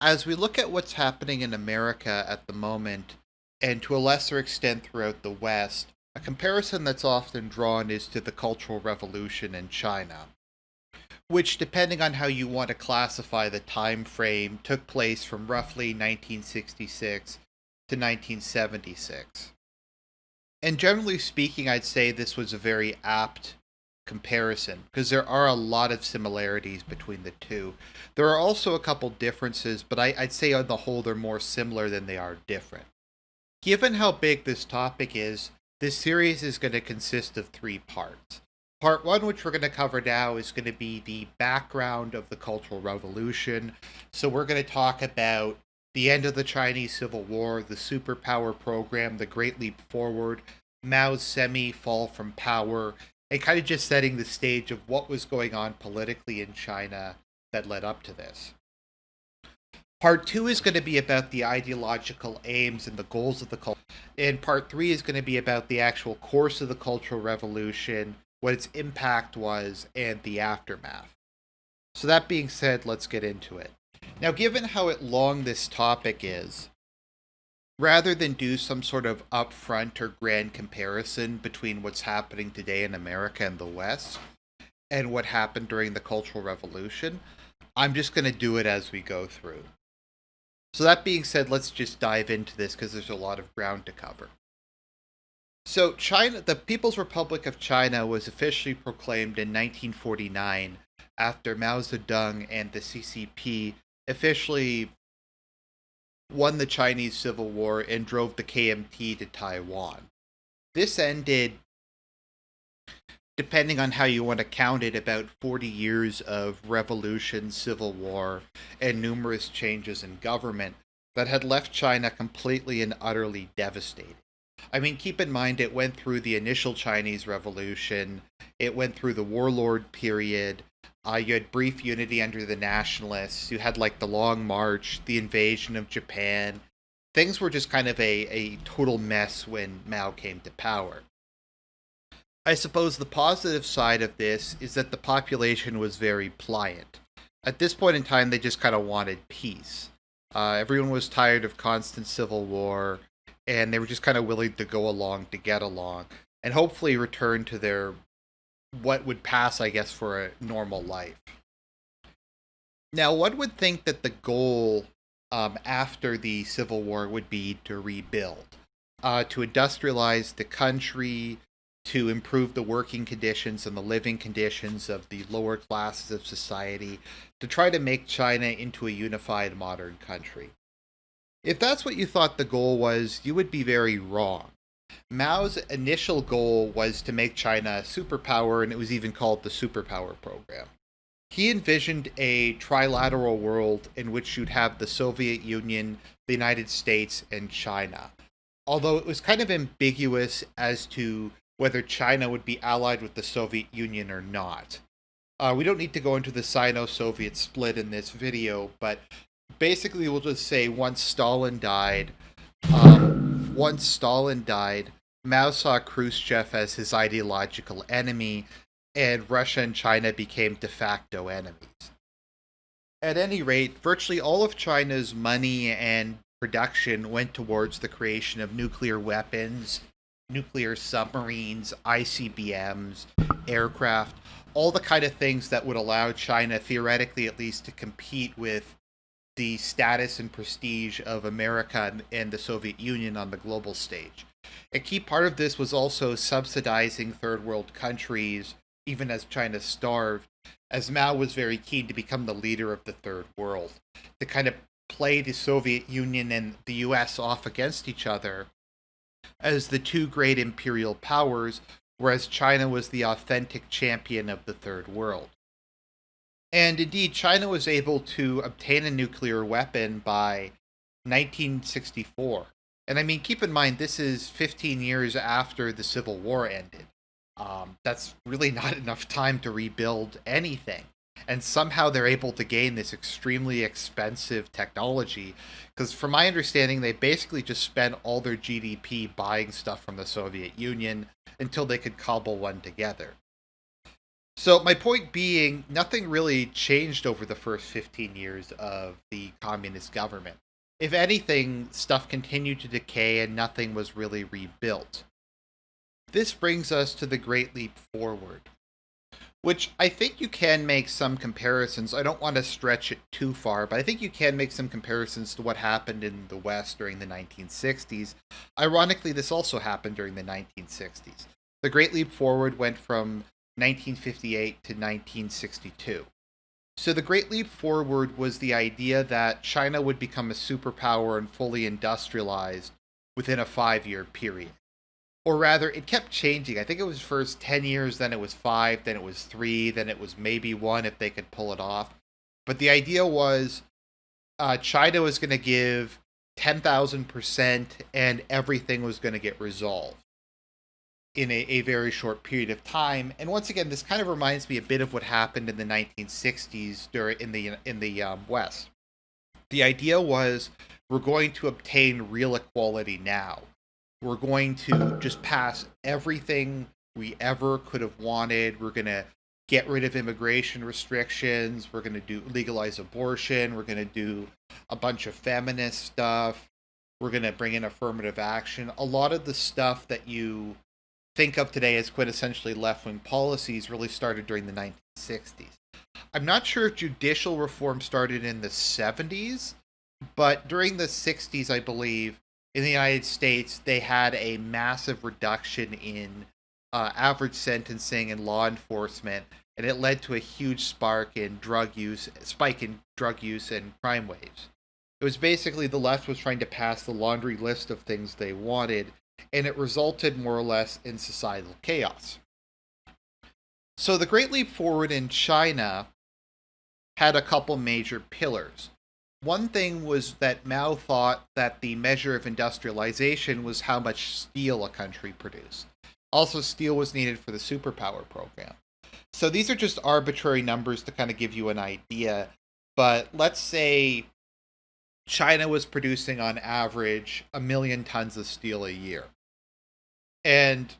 As we look at what's happening in America at the moment, and to a lesser extent throughout the West, a comparison that's often drawn is to the Cultural Revolution in China, which, depending on how you want to classify the time frame, took place from roughly 1966 to 1976. And generally speaking, I'd say this was a very apt comparison because there are a lot of similarities between the two. There are also a couple differences, but I'd say on the whole they're more similar than they are different. Given how big this topic is, this series is going to consist of three parts. Part one, which we're going to cover now, is going to be the background of the Cultural Revolution. So we're going to talk about the end of the Chinese Civil War, the superpower program, the Great Leap Forward, Mao's semi-fall from power, and kind of just setting the stage of what was going on politically in China that led up to this. Part two is going to be about the ideological aims and the goals of the culture. And part three is going to be about the actual course of the Cultural Revolution, what its impact was, and the aftermath. So that being said, let's get into it. Now, given how long this topic is, rather than do some sort of upfront or grand comparison between what's happening today in America and the West and what happened during the Cultural Revolution, I'm just going to do it as we go through. So that being said, let's just dive into this because there's a lot of ground to cover. So China, the People's Republic of China was officially proclaimed in 1949 after Mao Zedong and the CCP officially won the Chinese Civil War and drove the KMT to Taiwan. This ended, depending on how you want to count it, about 40 years of revolution, civil war, and numerous changes in government that had left China completely and utterly devastated. I mean, keep in mind it went through the initial Chinese Revolution, it went through the warlord period, you had brief unity under the nationalists, you had like the Long March, the invasion of Japan. Things were just kind of a total mess when Mao came to power. I suppose the positive side of this is that the population was very pliant. At this point in time, they just kind of wanted peace. Everyone was tired of constant civil war, and they were just kind of willing to go along to get along, and hopefully return to their what would pass, I guess, for a normal life. Now, one would think that the goal after the Civil War would be to rebuild, to industrialize the country, to improve the working conditions and the living conditions of the lower classes of society, to try to make China into a unified modern country. If that's what you thought the goal was, you would be very wrong. Mao's initial goal was to make China a superpower, and it was even called the Superpower Program. He envisioned a trilateral world in which you'd have the Soviet Union, the United States, and China. Although it was kind of ambiguous as to whether China would be allied with the Soviet Union or not. We don't need to go into the Sino-Soviet split in this video, but basically we'll just say once Stalin died, Mao saw Khrushchev as his ideological enemy, and Russia and China became de facto enemies. At any rate, virtually all of China's money and production went towards the creation of nuclear weapons, nuclear submarines, ICBMs, aircraft, all the kind of things that would allow China, theoretically at least, to compete with the status and prestige of America and the Soviet Union on the global stage. A key part of this was also subsidizing third world countries, even as China starved, as Mao was very keen to become the leader of the third world, to kind of play the Soviet Union and the US off against each other as the two great imperial powers, whereas China was the authentic champion of the third world. And indeed, China was able to obtain a nuclear weapon by 1964. And I mean, keep in mind, this is 15 years after the Civil War ended. That's really not enough time to rebuild anything. And somehow they're able to gain this extremely expensive technology. Because from my understanding, they basically just spent all their GDP buying stuff from the Soviet Union until they could cobble one together. So my point being, nothing really changed over the first 15 years of the communist government. If anything, stuff continued to decay and nothing was really rebuilt. This brings us to the Great Leap Forward, which I think you can make some comparisons. I don't want to stretch it too far, but I think you can make some comparisons to what happened in the West during the 1960s. Ironically, this also happened during the 1960s. The Great Leap Forward went from 1958 to 1962. So the Great Leap Forward was the idea that China would become a superpower and fully industrialized within a 5 year period. Or rather, it kept changing. I think it was first 10 years, then it was 5, then it was 3, then it was maybe 1 if they could pull it off. But the idea was China was going to give 10,000% and everything was going to get resolved in a very short period of time. And once again, this kind of reminds me a bit of what happened in the 1960s in the West. The idea was we're going to obtain real equality now. We're going to just pass everything we ever could have wanted. We're going to get rid of immigration restrictions. We're going to do legalize abortion. We're going to do a bunch of feminist stuff. We're going to bring in affirmative action. A lot of the stuff that you think of today as quintessentially left-wing policies really started during the 1960s. I'm not sure if judicial reform started in the 70s, but during the 60s, I believe, in the United States, they had a massive reduction in average sentencing and law enforcement, and it led to a huge spike in drug use and crime waves. It was basically the left was trying to pass the laundry list of things they wanted, and it resulted more or less in societal chaos. So the Great Leap Forward in China had a couple major pillars. One thing was that Mao thought that the measure of industrialization was how much steel a country produced. Also, steel was needed for the superpower program. So these are just arbitrary numbers to kind of give you an idea. But let's say China was producing on average 1 million tons of steel a year. And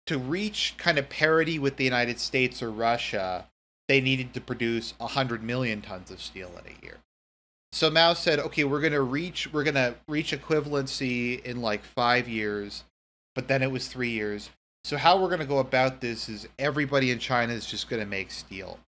to reach kind of parity with the United States or Russia, they needed to produce 100 million tons of steel in a year. So Mao said, okay, we're gonna reach equivalency in like 5 years, but then it was 3 years. So how we're gonna go about this is everybody in China is just gonna make steel.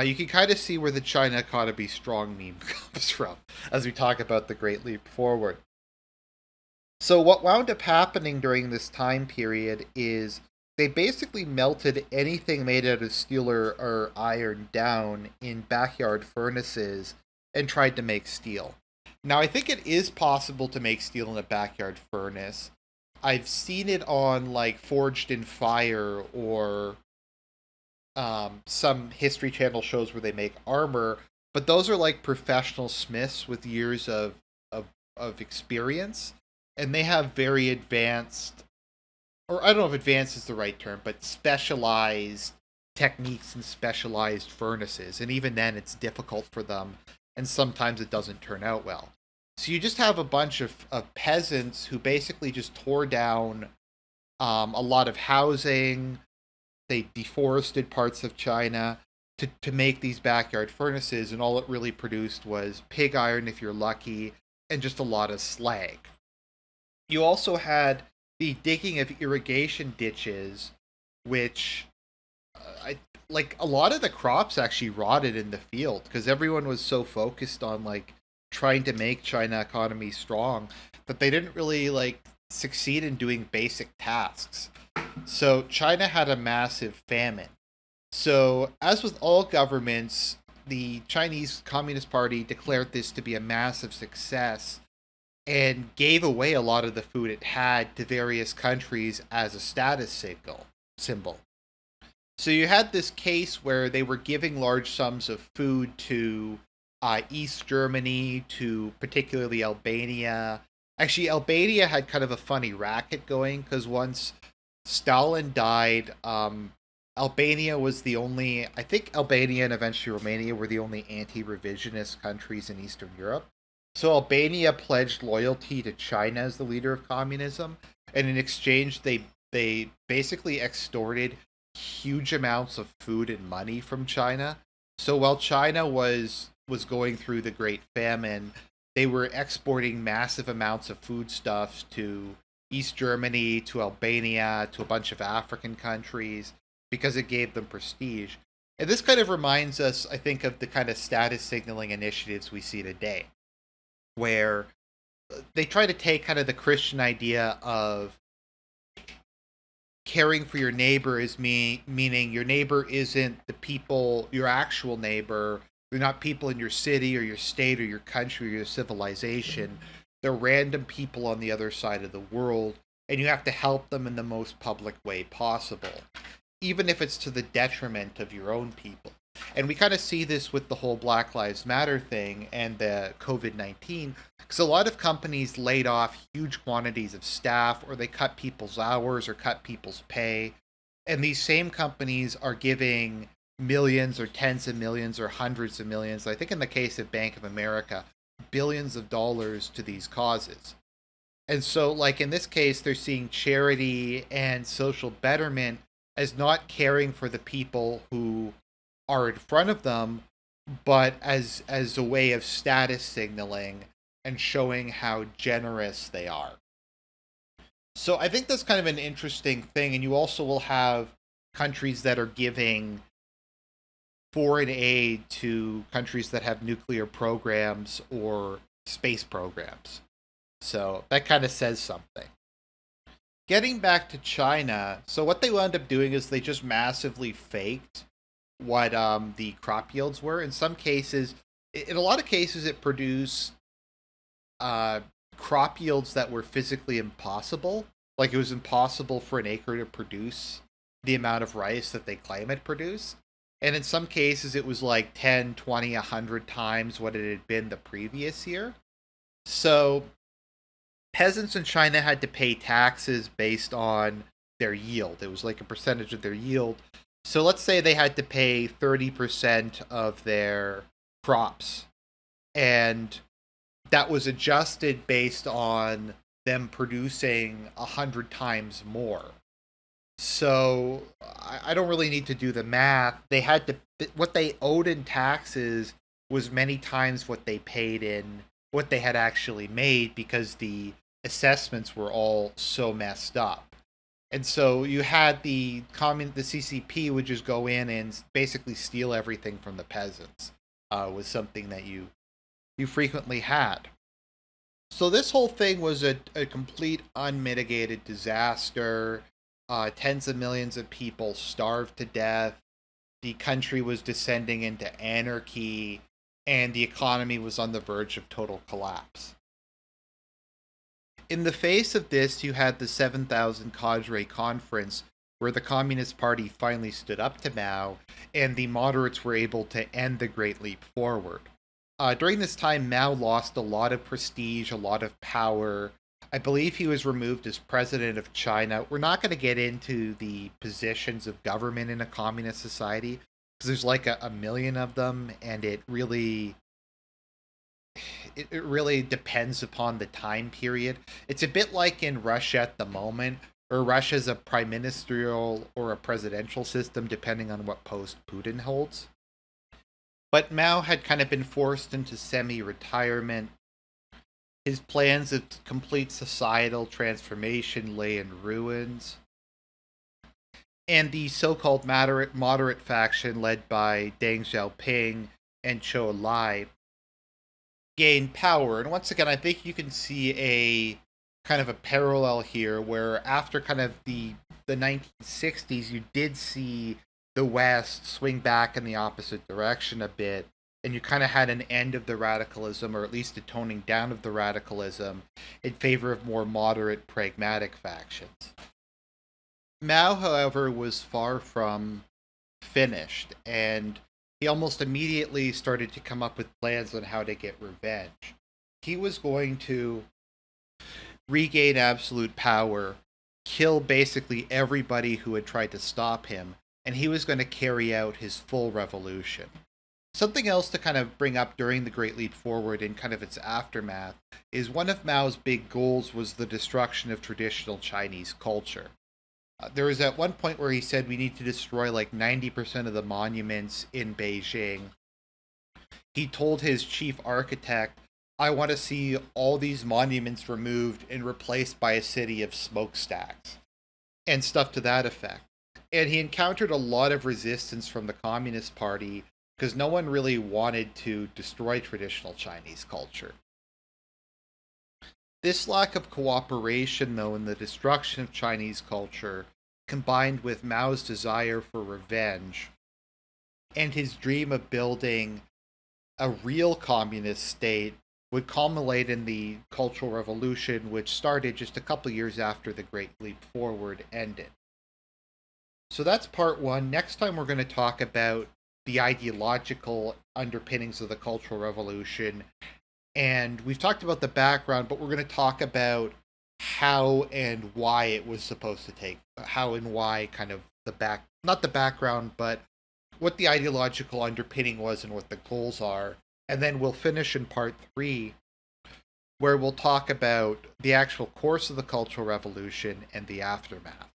You can kind of see where the China economy strong meme comes from as we talk about the Great Leap Forward. So what wound up happening during this time period is they basically melted anything made out of steel or iron down in backyard furnaces and tried to make steel. Now, I think it is possible to make steel in a backyard furnace. I've seen it on like Forged in Fire or some History Channel shows where they make armor, but those are like professional smiths with years of experience, and they have very advanced, or I don't know if advanced is the right term, but specialized techniques and specialized furnaces, and even then it's difficult for them, and sometimes it doesn't turn out well. So you just have a bunch of peasants who basically just tore down a lot of housing. They deforested parts of China to make these backyard furnaces, and all it really produced was pig iron if you're lucky, and just a lot of slag. You also had the digging of irrigation ditches, which like a lot of the crops actually rotted in the field because everyone was so focused on like trying to make China economy strong that they didn't really like succeed in doing basic tasks. So China had a massive famine. So as with all governments, the Chinese Communist Party declared this to be a massive success and gave away a lot of the food it had to various countries as a status symbol. So you had this case where they were giving large sums of food to East Germany, to particularly Albania. Actually, Albania had kind of a funny racket going because once Stalin died, Albania was the only, I think Albania and eventually Romania were the only anti-revisionist countries in Eastern Europe. So Albania pledged loyalty to China as the leader of communism, and in exchange they basically extorted huge amounts of food and money from China. So while China was going through the Great Famine, they were exporting massive amounts of foodstuffs to East Germany, to Albania, to a bunch of African countries because it gave them prestige. And this kind of reminds us, I think, of the kind of status signaling initiatives we see today, where they try to take kind of the Christian idea of caring for your neighbor is meaning your neighbor isn't the people, your actual neighbor. They're not people in your city or your state or your country or your civilization. They're random people on the other side of the world, and you have to help them in the most public way possible, even if it's to the detriment of your own people. And we kind of see this with the whole Black Lives Matter thing and the COVID-19, because a lot of companies laid off huge quantities of staff, or they cut people's hours or cut people's pay. And these same companies are giving millions or tens of millions or hundreds of millions, I think in the case of Bank of America, billions of dollars to these causes. And so, like in this case, they're seeing charity and social betterment as not caring for the people who are in front of them, but as a way of status signaling and showing how generous they are. So I think that's kind of an interesting thing. And you also will have countries that are giving foreign aid to countries that have nuclear programs or space programs. So that kind of says something. Getting back to China, so what they wound up doing is they just massively faked what the crop yields were. In some cases, in a lot of cases, it produced crop yields that were physically impossible. Like it was impossible for an acre to produce the amount of rice that they claim it produced. And in some cases, it was like 10, 20, 100 times what it had been the previous year. So peasants in China had to pay taxes based on their yield. It was like a percentage of their yield. So let's say they had to pay 30% of their crops, and that was adjusted based on them producing 100 times more. So I don't really need to do the math. They had to, what they owed in taxes was many times what they paid in what they had actually made, because the assessments were all so messed up. And so you had the CCP would just go in and basically steal everything from the peasants. Was something that you frequently had. So this whole thing was a complete unmitigated disaster. Tens of millions of people starved to death. The country was descending into anarchy, and the economy was on the verge of total collapse. In the face of this, you had the 7,000 Cadre Conference, where the Communist Party finally stood up to Mao, and the moderates were able to end the Great Leap Forward. During this time, Mao lost a lot of prestige, a lot of power. I believe he was removed as president of China. We're not going to get into the positions of government in a communist society, because there's like a million of them, and it really depends upon the time period. It's a bit like in Russia at the moment, or Russia's a prime ministerial or a presidential system, depending on what post Putin holds. But Mao had kind of been forced into semi-retirement. His plans of complete societal transformation lay in ruins. And the so-called moderate faction led by Deng Xiaoping and Zhou Enlai gain power. And once again, I think you can see a kind of a parallel here, where after kind of the 1960s, you did see the West swing back in the opposite direction a bit, and you kind of had an end of the radicalism, or at least a toning down of the radicalism, in favor of more moderate, pragmatic factions. Mao, however, was far from finished, and he almost immediately started to come up with plans on how to get revenge. He was going to regain absolute power, kill basically everybody who had tried to stop him, and he was going to carry out his full revolution. Something else to kind of bring up during the Great Leap Forward and kind of its aftermath is one of Mao's big goals was the destruction of traditional Chinese culture. There was at one point where he said we need to destroy like 90% of the monuments in Beijing. He told his chief architect, I want to see all these monuments removed and replaced by a city of smokestacks and stuff to that effect. And he encountered a lot of resistance from the Communist Party because no one really wanted to destroy traditional Chinese culture. This lack of cooperation, though, in the destruction of Chinese culture, combined with Mao's desire for revenge and his dream of building a real communist state, would culminate in the Cultural Revolution, which started just a couple years after the Great Leap Forward ended. So that's part one. Next time, we're going to talk about the ideological underpinnings of the Cultural Revolution. And we've talked about the background, but we're going to talk about how and why it was supposed to take, how and why kind of not the background, but what the ideological underpinning was and what the goals are. And then we'll finish in part three, where we'll talk about the actual course of the Cultural Revolution and the aftermath.